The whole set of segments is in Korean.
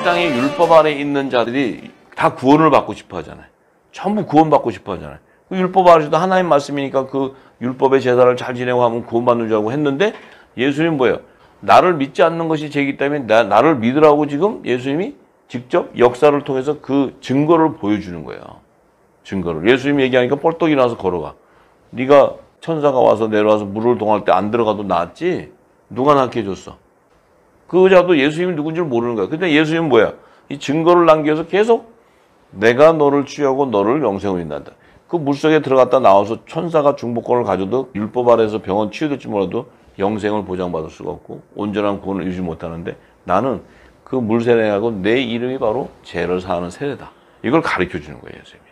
땅에 율법 아래 있는 자들이 다 구원을 받고 싶어 하잖아요. 전부 구원받고 싶어 하잖아요. 그 율법 아래서도 하나님 말씀이니까 그 율법의 제사를 잘 지내고 하면 구원받는 줄 알고 했는데 예수님은 뭐예요? 나를 믿지 않는 것이 죄이기 때문에 나를 믿으라고 지금 예수님이 직접 역사를 통해서 그 증거를 보여주는 거예요. 증거를. 예수님이 얘기하니까 뻘떡 일어나서 걸어가. 네가 천사가 와서 내려와서 물을 동할 때 안 들어가도 나았지? 누가 낫게 해줬어? 그 여자도 예수님이 누군지를 모르는 거야. 근데 예수님은 뭐야? 이 증거를 남겨서 계속 내가 너를 취하고 너를 영생으로 인한다. 그 물속에 들어갔다 나와서 천사가 중보권을 가져도 율법 아래에서 병원 치유될지 몰라도 영생을 보장받을 수가 없고 온전한 구원을 이루지 못하는데 나는 그 물세례하고 내 이름이 바로 죄를 사하는 세례다. 이걸 가르쳐주는 거예요, 예수님이.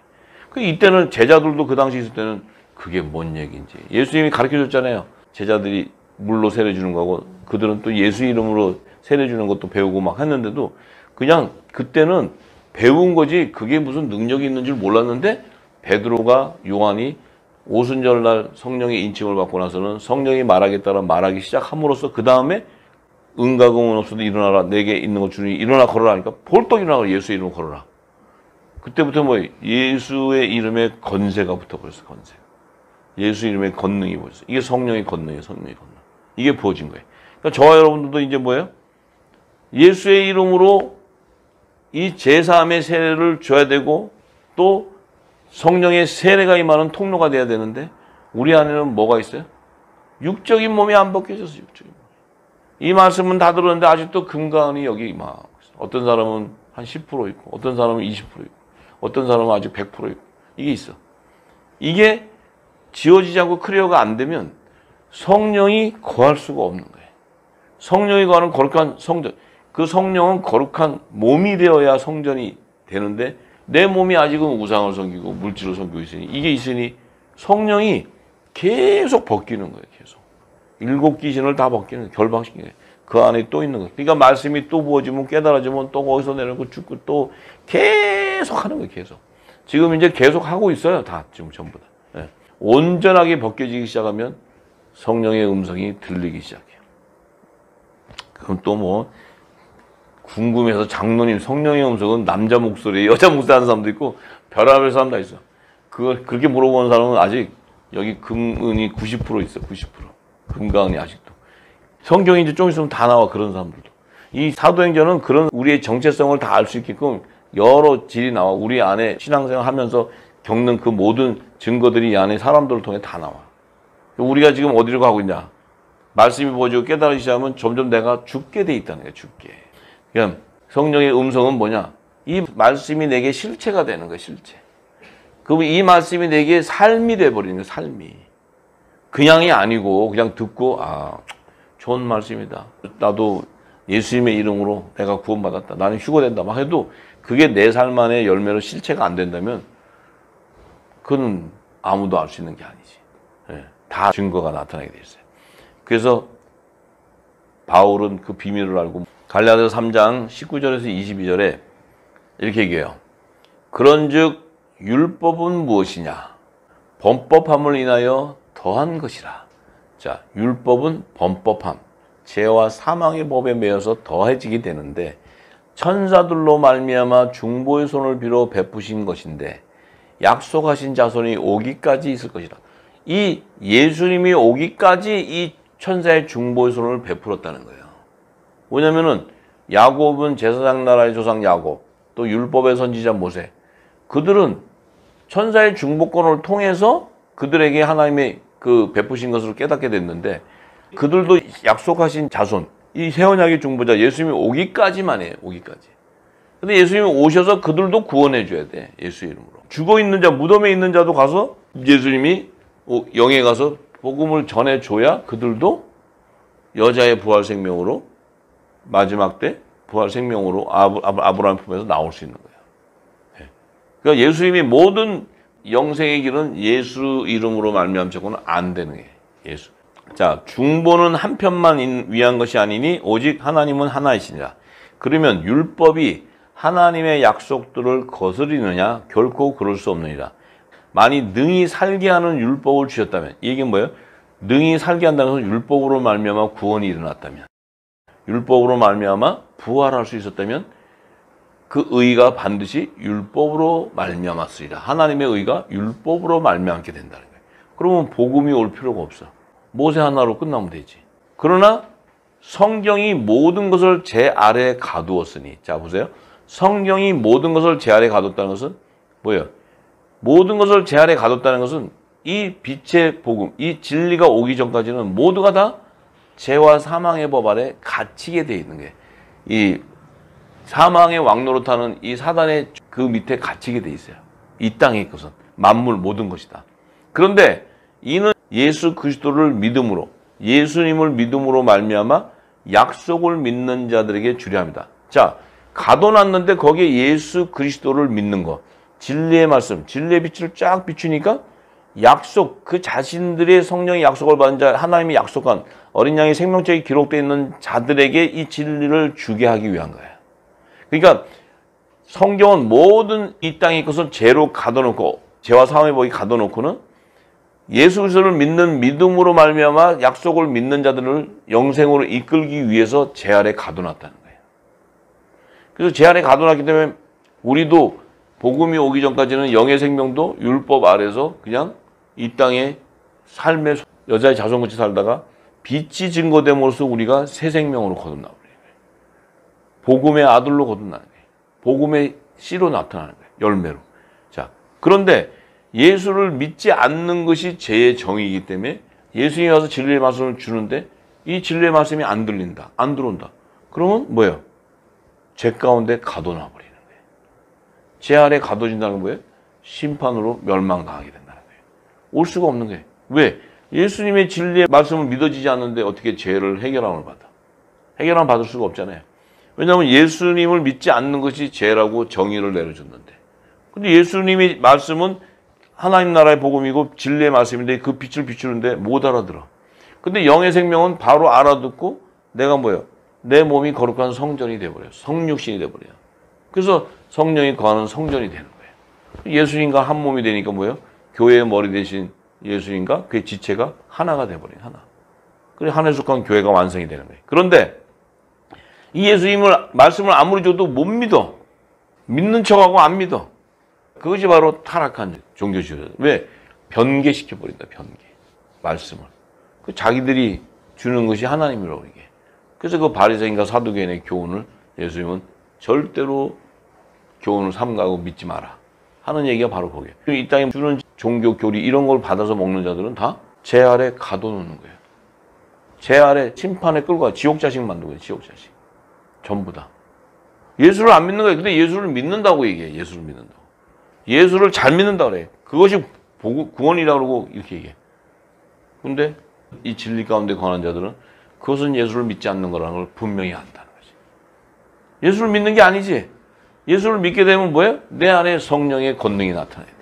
그 이때는 제자들도 그 당시 있을 때는 그게 뭔 얘기인지. 예수님이 가르쳐줬잖아요. 제자들이 물로 세례 주는 거고 그들은 또 예수 이름으로 세례 주는 것도 배우고 막 했는데도 그냥 그때는 배운 거지 그게 무슨 능력이 있는 줄 몰랐는데 베드로가 요한이 오순절날 성령의 인침을 받고 나서는 성령이 말하기에 따라 말하기 시작함으로써 그 다음에 은과 금은 없어도 일어나라 내게 있는 것 주니 일어나 걸어라 하니까 벌떡 일어나고 예수의 이름으로 걸어라. 그때부터 뭐 예수의 이름에 건세가 붙어버렸어. 건세. 예수 이름에 권능이 보였어. 이게 성령의 권능이에요. 성령의 권능. 이게 부어진 거예요. 그러니까 저와 여러분들도 이제 뭐예요? 예수의 이름으로 이 제사함의 세례를 줘야 되고 또 성령의 세례가 임하는 통로가 돼야 되는데 우리 안에는 뭐가 있어요? 육적인 몸이 안 벗겨졌어. 육적인 몸이. 이 말씀은 다 들었는데 아직도 금과 은이 여기 막 어떤 사람은 한 10% 있고 어떤 사람은 20% 있고 어떤 사람은 아직 100% 있고 이게 있어. 이게 지워지지 않고 클리어가 안 되면 성령이 거할 수가 없는 거예요. 성령이 거하는 거룩한 성전. 그 성령은 거룩한 몸이 되어야 성전이 되는데 내 몸이 아직은 우상을 섬기고 물질을 섬기고 있으니 이게 있으니 성령이 계속 벗기는 거예요. 계속. 7 귀신을 다 벗기는 결방시키는 거예요. 그 안에 또 있는 거예요. 그러니까 말씀이 또 부어지면 깨달아지면 또 거기서 내려오고 죽고 또 계속 하는 거예요. 계속. 지금 이제 계속 하고 있어요. 다 지금 전부 다. 네. 온전하게 벗겨지기 시작하면 성령의 음성이 들리기 시작해요. 그럼 또 뭐 궁금해서 장로님 성령의 음성은 남자 목소리, 여자 목소리 하는 사람도 있고 별의별 사람 다 있어. 그걸 그렇게 물어보는 사람은 아직 여기 금은이 90% 있어. 90%. 금과 은이 아직도. 성경이 이제 좀 있으면 다 나와 그런 사람들도. 이 사도행전은 그런 우리의 정체성을 다 알 수 있게끔 여러 질이 나와. 우리 안에 신앙생활 하면서 겪는 그 모든 증거들이 이 안에 사람들을 통해 다 나와. 우리가 지금 어디로 가고 있냐? 말씀이 보여지고 깨달으기 시작하면 점점 내가 죽게 돼 있다는 거야. 죽게. 그러니까 성령의 음성은 뭐냐? 이 말씀이 내게 실체가 되는 거야. 실체. 그럼 이 말씀이 내게 삶이 돼버리는 거야. 삶이. 그냥이 아니고 그냥 듣고 아 좋은 말씀이다. 나도 예수님의 이름으로 내가 구원받았다. 나는 휴거된다. 막 해도 그게 내 삶 안에 열매로 실체가 안 된다면 그건 아무도 알 수 있는 게 아니지. 네, 다 증거가 나타나게 돼 있어요. 그래서 바울은 그 비밀을 알고 갈라디아서 3장 19절에서 22절에 이렇게 얘기해요. 그런즉 율법은 무엇이냐? 범법함을 인하여 더한 것이라. 자, 율법은 범법함, 죄와 사망의 법에 매여서 더해지게 되는데 천사들로 말미암아 중보의 손을 빌어 베푸신 것인데 약속하신 자손이 오기까지 있을 것이라. 이 예수님이 오기까지 이 천사의 중보의 손을 베풀었다는 거예요. 왜냐면은 야곱은 제사장 나라의 조상 야곱, 또 율법의 선지자 모세, 그들은 천사의 중보권을 통해서 그들에게 하나님의 그 베푸신 것을 깨닫게 됐는데 그들도 약속하신 자손, 이 새 언약의 중보자 예수님이 오기까지만 해요. 오기까지. 근데 예수님이 오셔서 그들도 구원해 줘야 돼. 예수 이름으로. 죽어 있는 자, 무덤에 있는 자도 가서 예수님이 영에 가서 복음을 전해 줘야 그들도 여자의 부활 생명으로 마지막 때 부활 생명으로 아브라함 품에서 나올 수 있는 거예요. 그러니까 예수님이 모든 영생의 길은 예수 이름으로 말미암자고는 안 되는 거예요. 예수. 자, 중보는 한 편만 위한 것이 아니니 오직 하나님은 하나이시니라. 그러면 율법이 하나님의 약속들을 거스리느냐? 결코 그럴 수 없느니라. 만일 능히 살게 하는 율법을 주셨다면, 이 얘기는 뭐예요? 능히 살게 한다는 것은 율법으로 말미암아 구원이 일어났다면, 율법으로 말미암아 부활할 수 있었다면 그 의가 반드시 율법으로 말미암았으리라. 하나님의 의가 율법으로 말미암게 된다는 거예요. 그러면 복음이 올 필요가 없어. 모세 하나로 끝나면 되지. 그러나 성경이 모든 것을 제 아래에 가두었으니. 자, 보세요. 성경이 모든 것을 제 아래에 가뒀다는 것은 뭐예요? 모든 것을 제 아래에 가뒀다는 것은 이 빛의 복음, 이 진리가 오기 전까지는 모두가 다 죄와 사망의 법 아래 갇히게 돼 있는 거예요. 이 사망의 왕노릇하는 이 사단의 그 밑에 갇히게 돼 있어요. 이 땅에 있것은 만물 모든 것이다. 그런데 이는 예수 그리스도를 믿음으로, 예수님을 믿음으로 말미암아 약속을 믿는 자들에게 주려 합니다. 자, 가둬놨는데 거기에 예수 그리스도를 믿는 거, 진리의 말씀, 진리의 빛을 쫙 비추니까 약속, 그 자신들의 성령의 약속을 받은 자, 하나님이 약속한 어린 양의 생명책에 기록되어 있는 자들에게 이 진리를 주게 하기 위한 거예요. 그러니까 성경은 모든 이 땅의 것을 죄로 가둬놓고, 죄와 사망의 법이 가둬놓고는 예수 그리스도를 믿는 믿음으로 말미암아 약속을 믿는 자들을 영생으로 이끌기 위해서 제 아래 가둬놨다는 거예요. 그래서 제 아래 가둬놨기 때문에 우리도 복음이 오기 전까지는 영의 생명도 율법 아래서 그냥 이 땅의 삶의 여자의 자손같이 살다가 빛이 증거됨으로써 우리가 새 생명으로 거듭나버려요. 복음의 아들로 거듭나는 거예요. 복음의 씨로 나타나는 거예요. 열매로. 자, 그런데 예수를 믿지 않는 것이 죄의 정의이기 때문에 예수님이 와서 진리의 말씀을 주는데 이 진리의 말씀이 안 들린다. 안 들어온다. 그러면 뭐예요? 죄 가운데 가둬놔 버리는 거예요. 죄 아래 가둬진다는 건 뭐예요? 심판으로 멸망당하게 된다는 거예요. 올 수가 없는 거예요. 왜? 예수님의 진리의 말씀을 믿어지지 않는데 어떻게 죄를 해결함을 받아? 해결함을 받을 수가 없잖아요. 왜냐하면 예수님을 믿지 않는 것이 죄라고 정의를 내려줬는데. 근데 예수님의 말씀은 하나님 나라의 복음이고 진리의 말씀인데 그 빛을 비추는데 못 알아들어. 근데 영의 생명은 바로 알아듣고 내가 뭐예요? 내 몸이 거룩한 성전이 돼버려요. 성육신이 돼버려요. 그래서 성령이 거하는 성전이 되는 거예요. 예수님과 한 몸이 되니까 뭐예요? 교회의 머리 대신 예수님과 그의 지체가 하나가 돼버려요. 하나. 그래서 하나에 속한 교회가 완성이 되는 거예요. 그런데 이 예수님을 말씀을 아무리 줘도 못 믿어. 믿는 척하고 안 믿어. 그것이 바로 타락한 종교 지도자. 왜? 변개시켜버린다. 변개. 말씀을. 그 자기들이 주는 것이 하나님이라고 이게. 그래서 그 바리새인과 사두개인의 교훈을 예수님은 절대로 교훈을 삼가고 믿지 마라 하는 얘기가 바로 거기에요. 이 땅에 주는 종교 교리 이런 걸 받아서 먹는 자들은 다 제 아래 가둬놓는 거예요. 제 아래 심판에 끌고 가. 지옥 자식 만들고 있어요. 지옥 자식. 전부 다. 예수를 안 믿는 거예요. 근데 예수를 믿는다고 얘기해. 예수를 믿는다고. 예수를 잘 믿는다고 그래. 그것이 구원이라고 그러고 이렇게 얘기해. 근데 이 진리 가운데 거하는 자들은 그것은 예수를 믿지 않는 거라는 걸 분명히 안다는 거지. 예수를 믿는 게 아니지. 예수를 믿게 되면 뭐예요? 내 안에 성령의 권능이 나타나야 돼.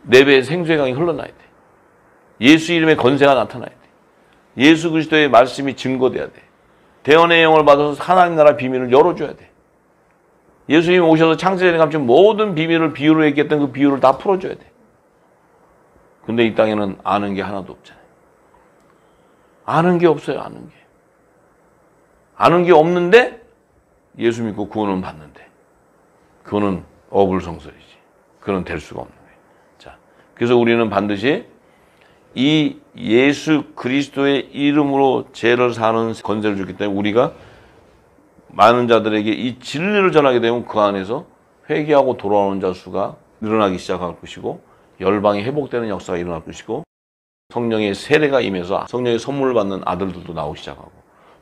내 배에 생수의 강이 흘러나야 돼. 예수 이름의 권세가 나타나야 돼. 예수 그리스도의 말씀이 증거돼야 돼. 대언의 영을 받아서 하나님 나라 비밀을 열어줘야 돼. 예수님이 오셔서 창세전에 감춘 모든 비밀을 비유로 얘기했던 그 비유를 다 풀어줘야 돼. 근데 이 땅에는 아는 게 하나도 없잖아요. 아는 게 없어요. 아는 게. 아는 게 없는데 예수 믿고 구원은 받는데 그거는 어불성설이지. 그건 될 수가 없는 거예요. 자, 그래서 우리는 반드시 이 예수 그리스도의 이름으로 죄를 사는 권세를 줬기 때문에 우리가 많은 자들에게 이 진리를 전하게 되면 그 안에서 회개하고 돌아오는 자 수가 늘어나기 시작할 것이고 열방이 회복되는 역사가 일어날 것이고 성령의 세례가 임해서 성령의 선물을 받는 아들들도 나오기 시작하고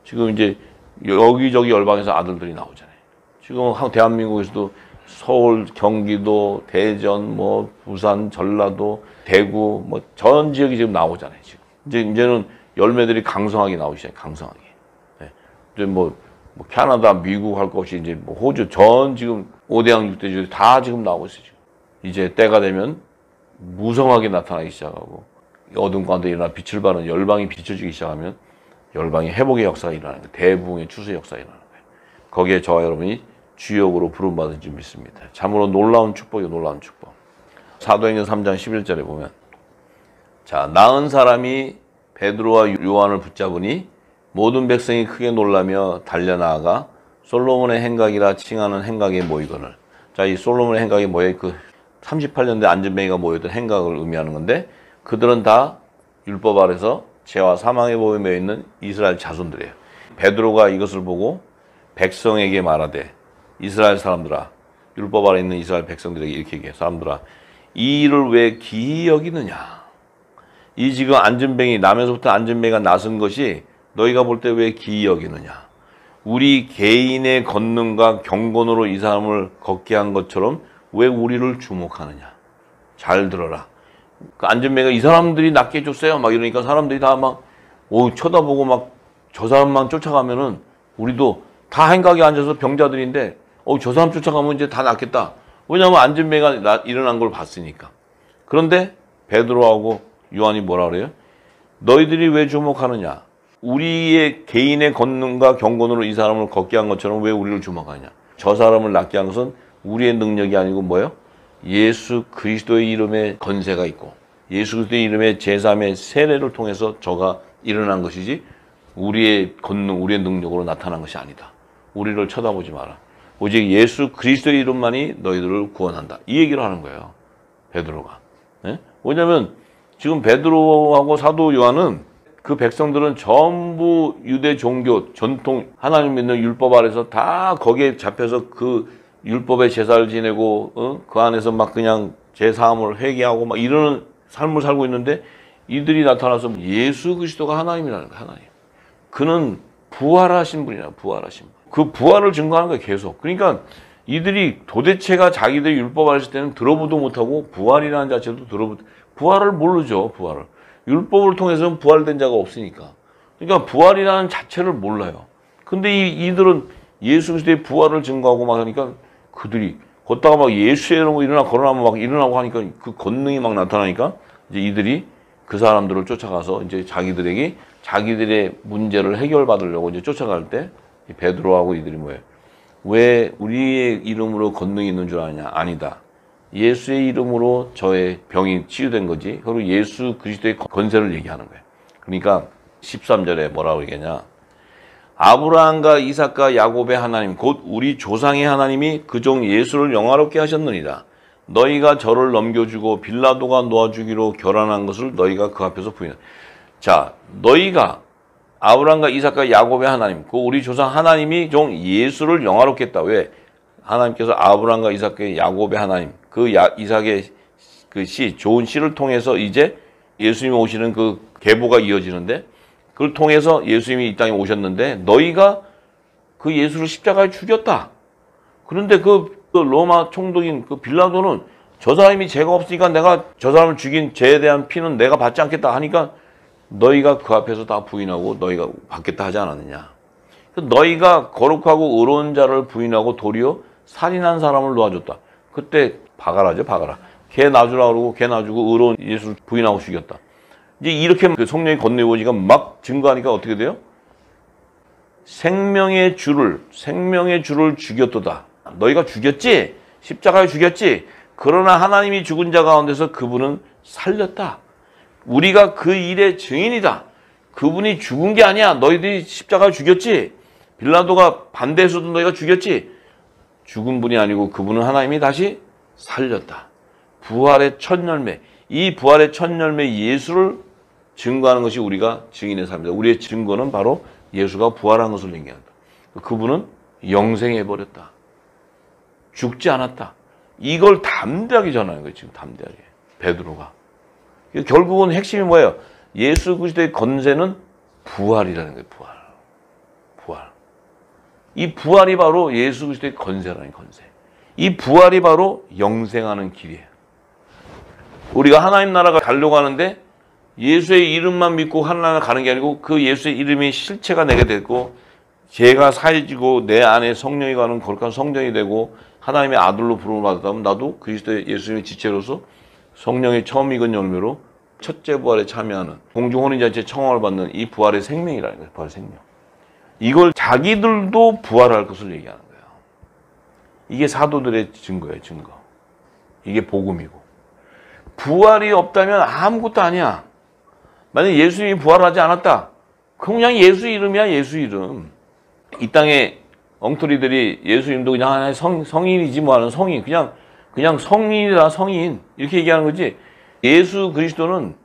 지금 이제 여기저기 열방에서 아들들이 나오잖아요. 지금 대한민국에서도 서울, 경기도, 대전, 뭐 부산, 전라도, 대구 뭐 전 지역이 지금 나오잖아요. 지금 이제는 열매들이 강성하게 나오기 시작해요. 강성하게. 네. 이제 뭐 캐나다, 미국 할 것이 이제 뭐 호주 전 지금 5대양 6대주 다 지금 나오고 있어요. 지금. 이제 때가 되면 무성하게 나타나기 시작하고 어둠 가운데 일어나 빛을 발하는 열방이 비춰지기 시작하면 열방의 회복의 역사가 일어나는 거예요. 대부흥의 추수의 역사가 일어나는 거예요. 거기에 저와 여러분이 주역으로 부름받은 줄 믿습니다. 참으로 놀라운 축복이요. 놀라운 축복. 사도행전 3장 11절에 보면 자, 나은 사람이 베드로와 요한을 붙잡으니 모든 백성이 크게 놀라며 달려나아가 솔로몬의 행각이라 칭하는 행각에 모이거늘. 자, 이 솔로몬의 행각에 모여 그 38년대 안전뱅이가 모였던 행각을 의미하는 건데, 그들은 다 율법 아래서 죄와 사망의 법에 매여 있는 이스라엘 자손들이에요. 베드로가 이것을 보고 백성에게 말하되, 이스라엘 사람들아, 율법 아래 있는 이스라엘 백성들에게 이렇게 얘기해. 사람들아, 이 일을 왜 기이 여기느냐? 이 지금 안전뱅이, 남에서부터 안전뱅이가 나선 것이 너희가 볼 때 왜 기이 여기느냐? 우리 개인의 권능과 경건으로 이 사람을 걷게 한 것처럼 왜 우리를 주목하느냐? 잘 들어라. 그 안전뱅이가 이 사람들이 낫게 해줬어요. 막 이러니까 사람들이 다 막 쳐다보고 막 저 사람만 쫓아가면은 우리도 다 행각에 앉아서 병자들인데 저 사람 쫓아가면 이제 다 낫겠다. 왜냐하면 안전뱅이가 일어난 걸 봤으니까. 그런데 베드로하고 요한이 뭐라 그래요? 너희들이 왜 주목하느냐? 우리의 개인의 권능과 경건으로 이 사람을 걷게 한 것처럼 왜 우리를 주목하냐? 저 사람을 낫게 한 것은 우리의 능력이 아니고 뭐예요? 예수 그리스도의 이름에 건세가 있고 예수 그리스도의 이름에 제3의 세례를 통해서 저가 일어난 것이지 우리의 권능, 우리의 능력으로 나타난 것이 아니다. 우리를 쳐다보지 마라. 오직 예수 그리스도의 이름만이 너희들을 구원한다. 이 얘기를 하는 거예요. 베드로가. 네? 왜냐하면 지금 베드로하고 사도 요한은 그 백성들은 전부 유대 종교, 전통, 하나님 믿는 율법 아래서 다 거기에 잡혀서 그 율법의 제사를 지내고 그 안에서 막 그냥 제사함을 회개하고 막 이러는 삶을 살고 있는데 이들이 나타나서 예수 그리스도가 하나님이라는 거예요. 하나님. 그는 부활하신 분이야. 부활하신 분. 그 부활을 증거하는 거예요. 계속. 그러니까 이들이 도대체가 자기들이 율법 아래 있을 때는 들어보도 못하고 부활이라는 자체도 부활을 모르죠. 부활을. 율법을 통해서는 부활된 자가 없으니까. 그러니까 부활이라는 자체를 몰라요. 근데 이들은 예수 그리스도의 부활을 증거하고 막 하니까 그들이 걷다가 막 예수의 이름으로 일어나 걸어나면 막 일어나고 하니까 그 권능이 막 나타나니까 이제 이들이 그 사람들을 쫓아가서 이제 자기들의 문제를 해결받으려고 이제 쫓아갈 때 베드로하고 이들이 뭐예요? 왜 우리의 이름으로 권능이 있는 줄 아냐? 아니다. 예수의 이름으로 저의 병이 치유된 거지. 그리고 예수 그리스도의 권세를 얘기하는 거예요. 그러니까 13절에 뭐라고 얘기하냐? 아브라함과 이삭과 야곱의 하나님 곧 우리 조상의 하나님이 그 종 예수를 영화롭게 하셨느니라. 너희가 저를 넘겨주고 빌라도가 놓아주기로 결단한 것을 너희가 그 앞에서 부인한다. 자, 너희가 아브라함과 이삭과 야곱의 하나님, 그 우리 조상 하나님이 종 예수를 영화롭게 했다. 왜? 하나님께서 아브라함과 이삭과 야곱의 하나님, 그 이삭의 그 좋은 씨를 통해서 이제 예수님이 오시는 그 계보가 이어지는데 그걸 통해서 예수님이 이 땅에 오셨는데 너희가 그 예수를 십자가에 죽였다. 그런데 그 로마 총독인 그 빌라도는 저 사람이 죄가 없으니까 내가 저 사람을 죽인 죄에 대한 피는 내가 받지 않겠다 하니까 너희가 그 앞에서 다 부인하고 너희가 받겠다 하지 않았느냐. 너희가 거룩하고 의로운 자를 부인하고 도리어 살인한 사람을 놓아줬다. 그때 바가라죠, 바가라. 걔 놔주라 그러고 걔 놔주고 의로운 예수를 부인하고 죽였다. 이제 이렇게 그 성령의 권능의지가 막 증거하니까 어떻게 돼요? 생명의 주를 죽였도다. 너희가 죽였지? 십자가에 죽였지? 그러나 하나님이 죽은 자 가운데서 그분은 살렸다. 우리가 그 일의 증인이다. 그분이 죽은 게 아니야. 너희들이 십자가에 죽였지? 빌라도가 반대해서도 너희가 죽였지? 죽은 분이 아니고 그분은 하나님이 다시 살렸다. 부활의 첫 열매. 이 부활의 첫 열매 예수를 증거하는 것이 우리가 증인의 삶이다. 우리의 증거는 바로 예수가 부활한 것을 얘기한다. 그분은 영생해버렸다. 죽지 않았다. 이걸 담대하게 전하는 거예요. 지금 담대하게. 베드로가. 결국은 핵심이 뭐예요? 예수 그리스도의 건세는 부활이라는 거예요. 부활. 이 부활이 바로 예수 그리스도의 건세라는 건세. 이 부활이 바로 영생하는 길이에요. 우리가 하나님 나라가 가려고 하는데 예수의 이름만 믿고 하나님 가는 게 아니고 그 예수의 이름이 실체가 내게 됐고 죄가 사해지고 내 안에 성령이 가는 거룩한 성전이 되고 하나님의 아들로 부름을 받았다면 나도 그리스도의 예수님의 지체로서 성령의 처음 익은 열매로 첫째 부활에 참여하는 공중혼인잔치에 청함을 받는 이 부활의 생명이라는 거예요. 부활의 생명. 이걸 자기들도 부활할 것을 얘기하는 거예요. 이게 사도들의 증거예요. 증거. 이게 복음이고. 부활이 없다면 아무것도 아니야. 만약에 예수님이 부활하지 않았다. 그냥 예수 이름이야. 예수 이름. 이 땅에 엉터리들이 예수님도 그냥 하나의 성인이지 뭐 하는 성인, 그냥 성인이라 성인 이렇게 얘기하는 거지. 예수 그리스도는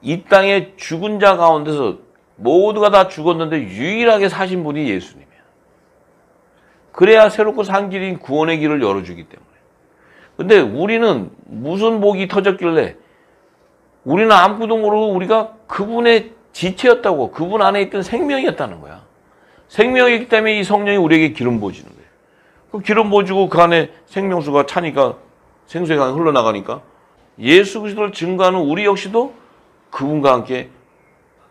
이 땅에 죽은 자 가운데서 모두가 다 죽었는데 유일하게 사신 분이 예수님이야. 그래야 새롭고 산 길인 구원의 길을 열어주기 때문에. 근데 우리는 무슨 복이 터졌길래 우리는 아무것도 모르고 우리가 그분의 지체였다고, 그분 안에 있던 생명이었다는 거야. 생명이기 때문에 이 성령이 우리에게 기름 부어지는 거예요. 그 기름 부어주고 그 안에 생명수가 차니까 생수의 강이 흘러나가니까 예수 그리스도를 증거하는 우리 역시도 그분과 함께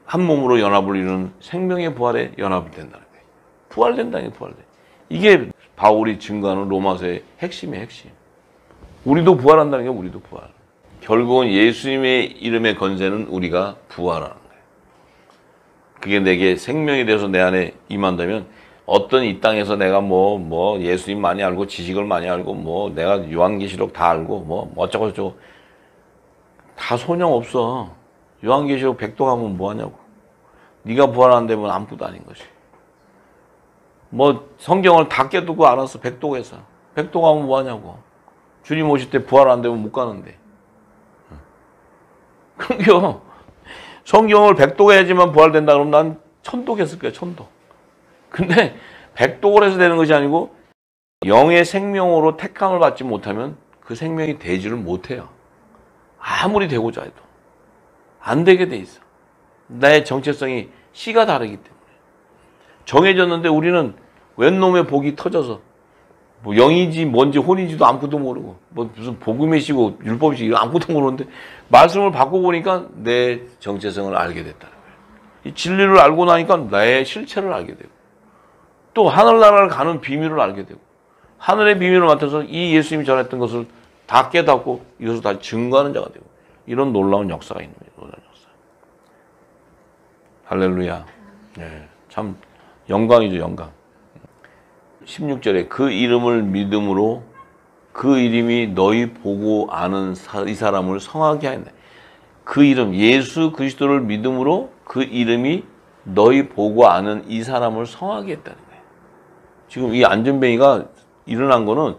한 몸으로 연합을 이루는 생명의 부활에 연합이 된다는 거예요. 부활된다는 게 부활돼. 이게 바울이 증거하는 로마서의 핵심이에요, 핵심. 우리도 부활한다는 게 우리도 부활. 결국은 예수님의 이름의 건세는 우리가 부활하는 거예요. 그게 내게 생명이 돼서 내 안에 임한다면 어떤 이 땅에서 내가 뭐 예수님 많이 알고 지식을 많이 알고 뭐 내가 요한계시록 다 알고 뭐 어쩌고 저쩌고 다 소용없어. 요한계시록 100도 가면 뭐하냐고. 네가 부활한다면 아무것도 아닌 것이. 뭐 성경을 다 깨닫고 알았어. 100도에서. 100도 가면 뭐하냐고. 주님 오실 때 부활 안 되면 못 가는데. 그러게요. 성경을 100도 해야지만 부활된다 그러면 난 1000도 했을 거야. 1000도. 근데 100도를 해서 되는 것이 아니고 영의 생명으로 택함을 받지 못하면 그 생명이 되지를 못해요. 아무리 되고자 해도. 안 되게 돼 있어. 나의 정체성이 씨가 다르기 때문에. 정해졌는데 우리는 웬 놈의 복이 터져서 뭐 영이지 뭔지 혼인지도 아무것도 모르고 뭐 무슨 복음의 시고 율법이시고 아무것도 모르는데 말씀을 바꿔보니까 내 정체성을 알게 됐다는 거예요. 이 진리를 알고 나니까 나의 실체를 알게 되고 또 하늘나라를 가는 비밀을 알게 되고 하늘의 비밀을 맡아서 이 예수님이 전했던 것을 다 깨닫고 이것을 다 증거하는 자가 되고 이런 놀라운 역사가 있는 거예요. 놀라운 역사. 할렐루야. 네, 참 영광이죠, 영광. 16절에 그 이름을 믿음으로 그 이름이 너희 보고 아는 이 사람을 성하게 하였네. 그 이름 예수 그리스도를 믿음으로 그 이름이 너희 보고 아는 이 사람을 성하게 했다는 거예요. 지금 이 안전뱅이가 일어난 거는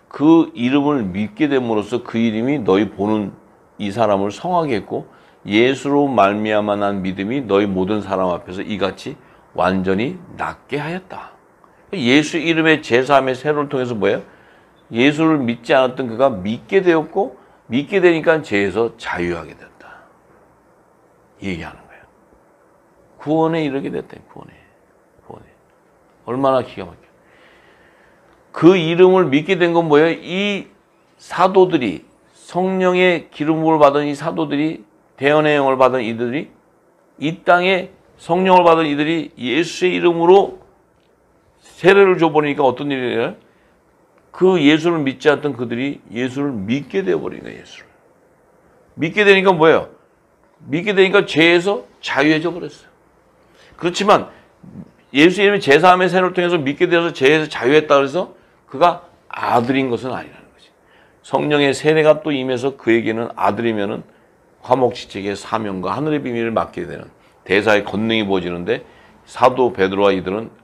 그 이름을 믿게 됨으로써 그 이름이 너희 보는 이 사람을 성하게 했고 예수로 말미암아 난 믿음이 너희 모든 사람 앞에서 이같이 완전히 낫게 하였다. 예수 이름의 제3의 세례를 통해서 뭐예요? 예수를 믿지 않았던 그가 믿게 되었고 믿게 되니까 죄에서 자유하게 됐다. 얘기하는 거예요. 구원에 이르게 됐다. 구원에. 얼마나 기가 막혀. 그 이름을 믿게 된 건 뭐예요? 이 사도들이 성령의 기름부을 받은 이 사도들이 대언의 영을 받은 이들이 이 땅에 성령을 받은 이들이 예수의 이름으로 세례를 줘버리니까 어떤 일이에요? 그 예수를 믿지 않던 그들이 예수를 믿게 되어버린 거예요. 예수를. 믿게 되니까 뭐예요? 믿게 되니까 죄에서 자유해져 버렸어요. 그렇지만 예수 이름의 제3의 세례를 통해서 믿게 되어서 죄에서 자유했다 그래서 그가 아들인 것은 아니라는 거지. 성령의 세례가 또 임해서 그에게는 아들이면은 화목지책의 사명과 하늘의 비밀을 맡게 되는 대사의 권능이 부어지는데 사도 베드로와 이들은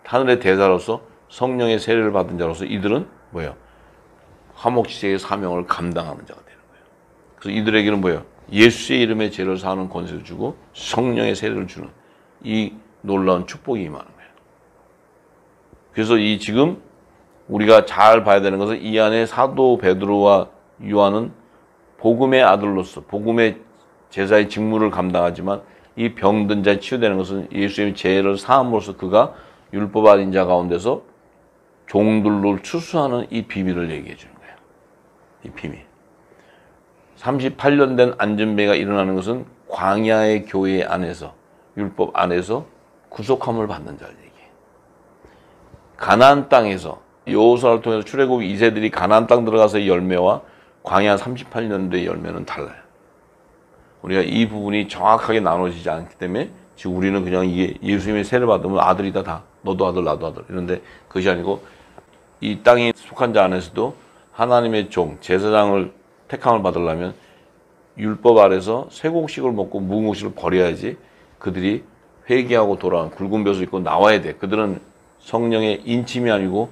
하늘의 대사로서 성령의 세례를 받은 자로서 이들은 뭐예요? 화목지책의 사명을 감당하는 자가 되는 거예요. 그래서 이들에게는 뭐예요? 예수의 이름의 죄를 사하는 권세를 주고 성령의 세례를 주는 이 놀라운 축복이 임하는 거예요. 그래서 이 지금 우리가 잘 봐야 되는 것은 이 안에 사도 베드로와 요한은 복음의 아들로서 복음의 제사의 직무를 감당하지만 이 병든 자에 치유되는 것은 예수님의 죄를 사함으로써 그가 율법 아닌 자 가운데서 종들로 추수하는 이 비밀을 얘기해 주는 거예요. 이 비밀. 38년 된 안전뱅이가 일어나는 것은 광야의 교회 안에서 율법 안에서 구속함을 받는 자를 얘기해요. 가나안 땅에서 여호수아를 통해서 출애굽 2세들이 가나안 땅 들어가서의 열매와 광야 38년도의 열매는 달라요. 우리가 이 부분이 정확하게 나눠지지 않기 때문에 지금 우리는 그냥 이게 예수님의 세례 받으면 아들이다 다. 너도 아들 나도 아들. 이런데 그것이 아니고 이 땅에 속한 자 안에서도 하나님의 종 제사장을 택함을 받으려면 율법 아래서 쇠곡식을 먹고 무궁곡식을 버려야지 그들이 회개하고 돌아온 굵은 벼슬 입고 나와야 돼. 그들은 성령의 인침이 아니고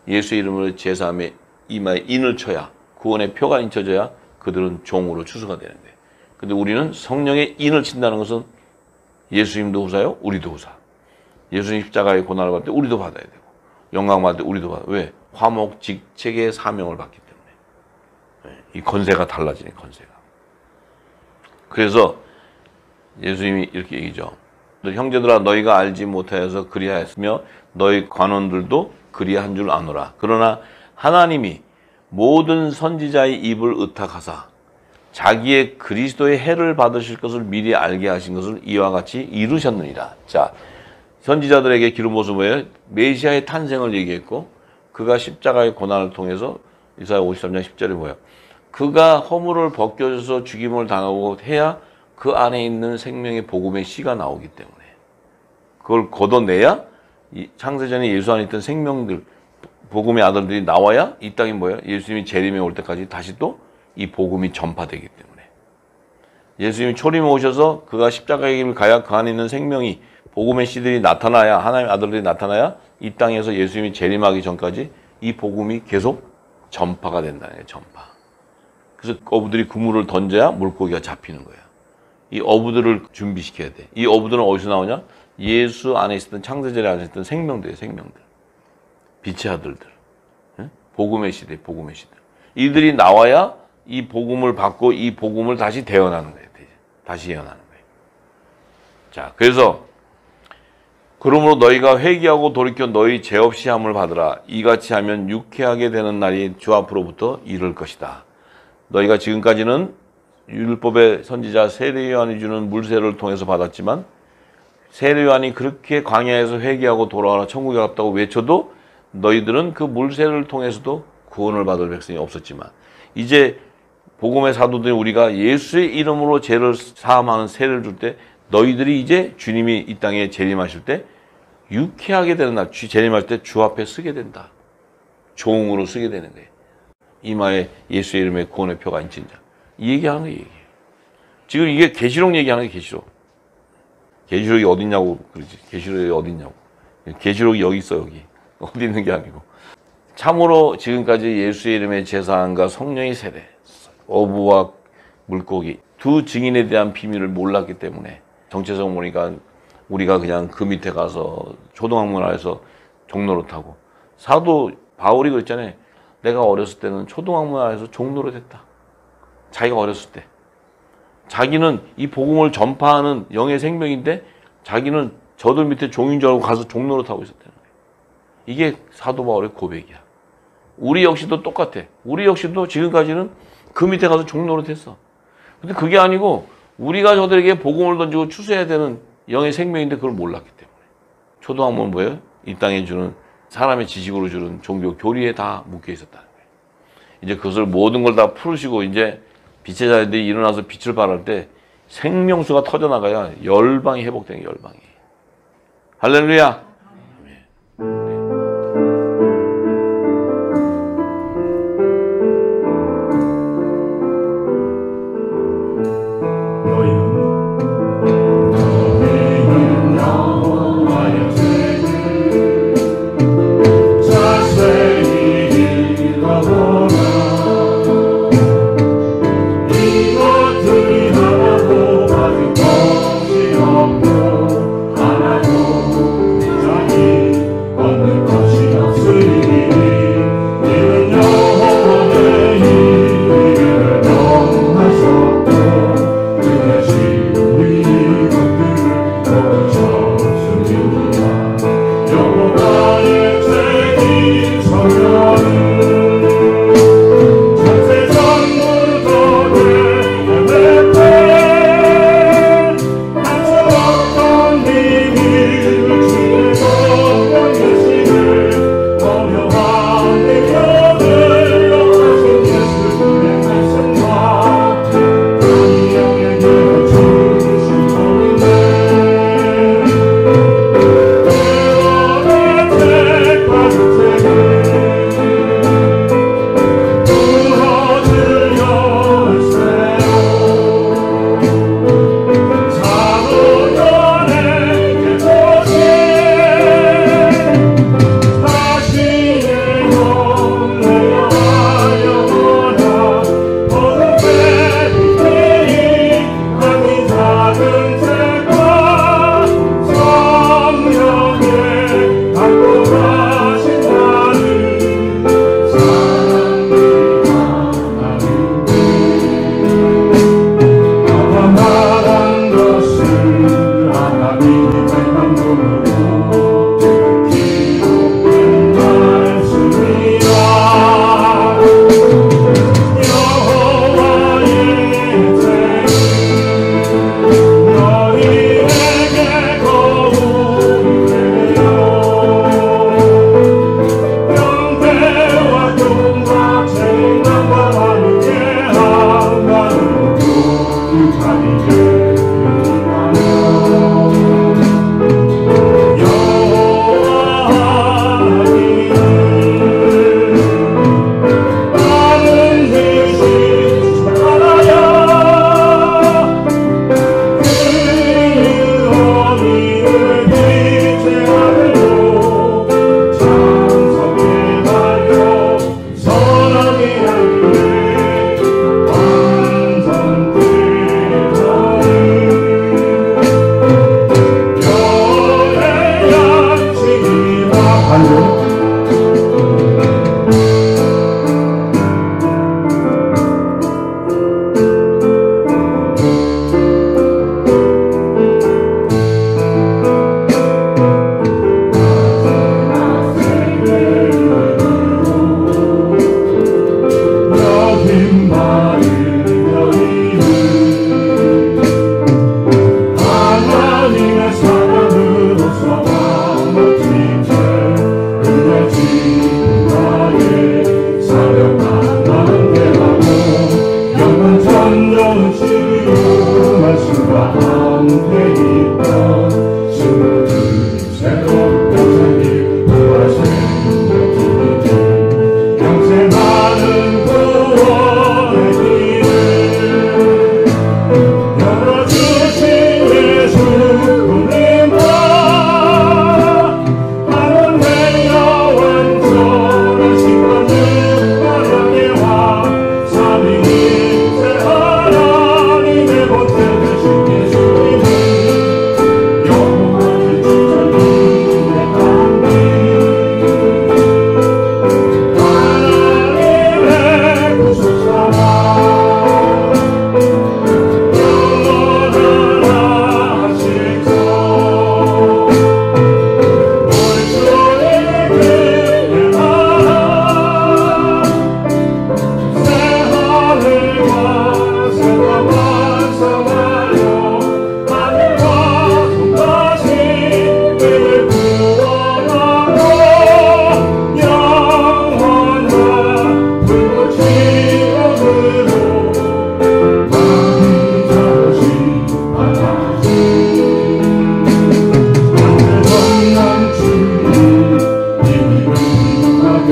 예수의 이름으로 제사함에 이마에 인을 쳐야 구원의 표가 인쳐져야 그들은 종으로 추수가 되는 거예요. 근데 우리는 성령의 인을 친다는 것은 예수님도 후사요, 우리도 후사. 예수님 십자가의 고난을 받을 때 우리도 받아야 되고 영광 받을 때 우리도 받아야 돼. 왜? 화목직책의 사명을 받기 때문에. 이 권세가 달라지네, 권세가. 그래서 예수님이 이렇게 얘기죠. 형제들아 너희가 알지 못하여서 그리하였으며 너희 관원들도 그리한 줄 아노라. 그러나 하나님이 모든 선지자의 입을 의탁하사 자기의 그리스도의 해를 받으실 것을 미리 알게 하신 것을 이와 같이 이루셨느니라. 자, 선지자들에게 기름 부어서 뭐예요? 메시아의 탄생을 얘기했고 그가 십자가의 고난을 통해서 이사야 53장 10절에 뭐예요? 그가 허물을 벗겨져서 죽임을 당하고 해야 그 안에 있는 생명의 복음의 씨가 나오기 때문에 그걸 걷어내야 이 창세전에 예수 안에 있던 생명들, 복음의 아들들이 나와야 이 땅이 뭐예요? 예수님이 재림에 올 때까지 다시 또 이 복음이 전파되기 때문에 예수님이 초림에 오셔서 그가 십자가의 길을 가야 그 안에 있는 생명이 복음의 씨들이 나타나야 하나님의 아들들이 나타나야 이 땅에서 예수님이 재림하기 전까지 이 복음이 계속 전파가 된다는 거예요. 전파. 그래서 어부들이 그물을 던져야 물고기가 잡히는 거예요. 이 어부들을 준비시켜야 돼. 이 어부들은 어디서 나오냐? 예수 안에 있었던 창세전에 안에 있었던 생명들이에요. 생명들. 빛의 아들들. 복음의 시대, 복음의 시대. 이들이 나와야 이 복음을 받고 이 복음을 다시 대언하는 거예요. 다시 예언하는 거예요. 자, 그래서 그러므로 너희가 회개하고 돌이켜 너희 죄 없이 함을 받으라. 이같이 하면 유쾌하게 되는 날이 주 앞으로부터 이를 것이다. 너희가 지금까지는 율법의 선지자 세례 요한이 주는 물세를 통해서 받았지만 세례 요한이 그렇게 광야에서 회개하고 돌아와라 천국에 갔다고 외쳐도 너희들은 그 물세를 통해서도 구원을 받을 백성이 없었지만 이제 복음의 사도들이 우리가 예수의 이름으로 죄를 사함하는 세례를 줄 때 너희들이 이제 주님이 이 땅에 재림하실 때 유쾌하게 되는 날, 재림할 때 주 앞에 서게 된다. 종으로 서게 되는 거예요. 이마에 예수의 이름의 구원의 표가 인친 자. 이 얘기하는 거예요. 지금 이게 계시록 얘기하는 게 계시록. 계시록이 어딨냐고 그러지. 계시록이 어딨냐고. 계시록이 여기 있어 여기. 어디 있는 게 아니고. 참으로 지금까지 예수의 이름의 제사함과 성령의 세례, 어부와 물고기 두 증인에 대한 비밀을 몰랐기 때문에 정체성 보니까 우리가 그냥 그 밑에 가서 초등학문 안에서 종로를 타고 사도 바울이 그랬잖아요. 내가 어렸을 때는 초등학문 안에서 종로를 했다. 자기가 어렸을 때. 자기는 이 복음을 전파하는 영의 생명인데 자기는 저들 밑에 종인 줄 알고 가서 종로를 타고 있었다는 거예요. 이게 사도 바울의 고백이야. 우리 역시도 똑같아. 우리 역시도 지금까지는 그 밑에 가서 종로를 했어. 근데 그게 아니고 우리가 저들에게 복음을 던지고 추수해야 되는 영의 생명인데 그걸 몰랐기 때문에. 초등학문은 뭐예요? 이 땅에 주는 사람의 지식으로 주는 종교 교리에 다 묶여 있었다는 거예요. 이제 그것을 모든 걸 다 풀으시고 이제 빛의 자들이 일어나서 빛을 발할 때 생명수가 터져나가야 열방이 회복되는 게 열방이. 할렐루야. 하나도 자기 얻는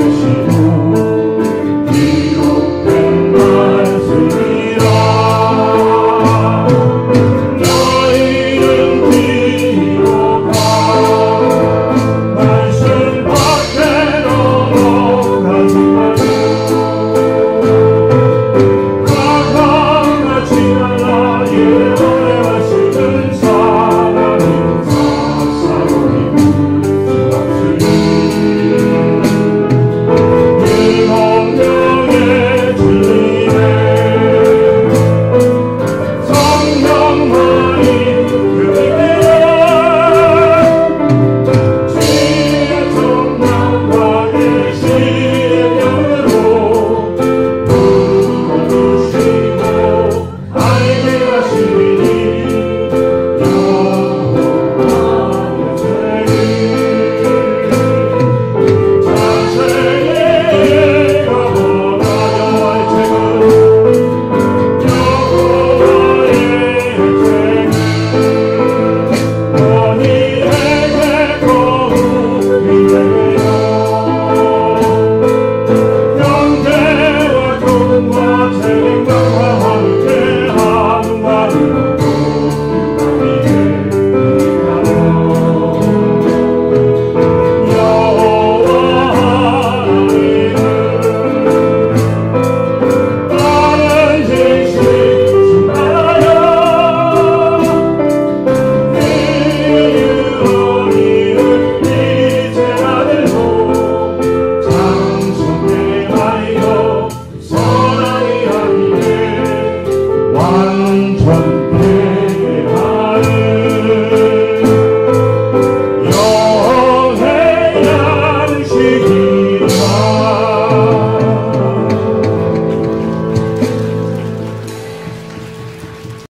것이